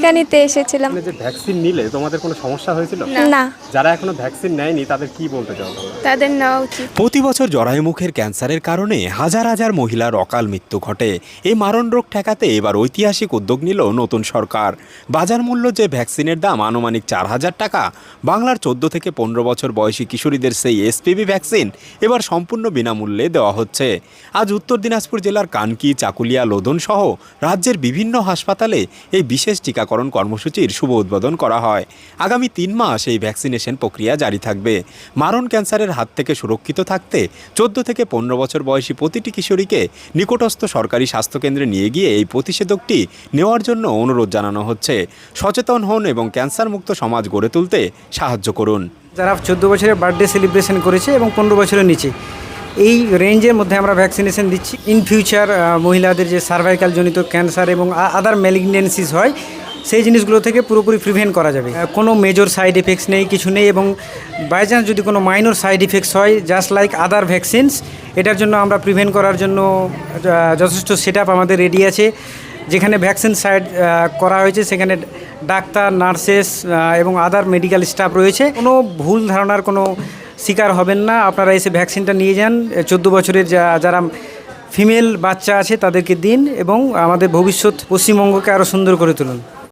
টিকা নিতে এসেছিলাম। যে ভ্যাকসিন নিলে তোমাদের কোনো সমস্যা হয়েছিল? না, যারা এখনো ভ্যাকসিন নেয়নি তাদের কি বলতে চাও? তাদের নেওয়া উচিত। প্রতি বছর জরায়ুমুখের ক্যান্সারের কারণে হাজার হাজার মহিলার অকাল মৃত্যু ঘটে। এই মারণ রোগ ঠেকাতে এবার ঐতিহাসিক উদ্যোগ নিল নতুন সরকার। বাজার মূল্য যে ভ্যাকসিনের দাম আনুমানিক 4,000 টাকা, বাংলার 14 থেকে 15 বছর বয়সী কিশোরীদের সেই এসপিভি ভ্যাকসিন এবার সম্পূর্ণ বিনামূল্যে দেওয়া হচ্ছে। আজ উত্তর দিনাজপুর জেলার কানকি, চাকুলিয়া, লোধন সহ রাজ্যের বিভিন্ন হাসপাতালে এই বিশেষ টিকাকরণ কর্মসূচির শুভ উদ্বোধন করা হয়। আগামী 3 মাস এই ভ্যাকসিনেশন প্রক্রিয়া জারি থাকবে। মারণ ক্যান্সারের হাত থেকে সুরক্ষিত থাকতে 14 থেকে 15 বছর বয়সী প্রতিটি কিশোরীকে নিকটস্থ সরকারি স্বাস্থ্যকেন্দ্রে নিয়ে গিয়ে এই প্রতিষেধকটি নেওয়ার জন্য অনুরোধ জানানো হচ্ছে। সচেতন হন এবং ক্যান্সার মুক্ত সমাজ গড়ে তুলতে সাহায্য করুন। যারা 14 বছরের বার্থডে সেলিব্রেশন করেছে এবং 15 বছরের নিচে, এই রেঞ্জের মধ্যে আমরা ভ্যাকসিনেশন দিচ্ছি। ইন ফিউচার মহিলাদের যে সার্ভাইকাল জনিত ক্যান্সার এবং আদার ম্যালিগনেন্সিস হয়, সেই জিনিসগুলো থেকে পুরোপুরি প্রিভেন্ট করা যাবে। কোনো মেজর সাইড এফেক্টস নেই, কিছু নেই, এবং বাই চান্স যদি কোনো মাইনর সাইড এফেক্টস হয়, জাস্ট লাইক আদার ভ্যাকসিনস, এটার জন্য আমরা প্রিভেন্ট করার জন্য যথেষ্ট সেট আপ আমাদের রেডি আছে। যেখানে ভ্যাকসিন সাইড করা হয়েছে সেখানে ডাক্তার, নার্সেস এবং আদার মেডিকেল স্টাফ রয়েছে। কোনো ভুল ধারণার কোনো শিকার হবেন না। আপনারা এসে ভ্যাকসিনটা নিয়ে যান। 14 বছরের যারা ফিমেল বাচ্চা আছে তাদেরকে দিন এবং আমাদের ভবিষ্যৎ পশ্চিমবঙ্গকে আরও সুন্দর করে তুলুন।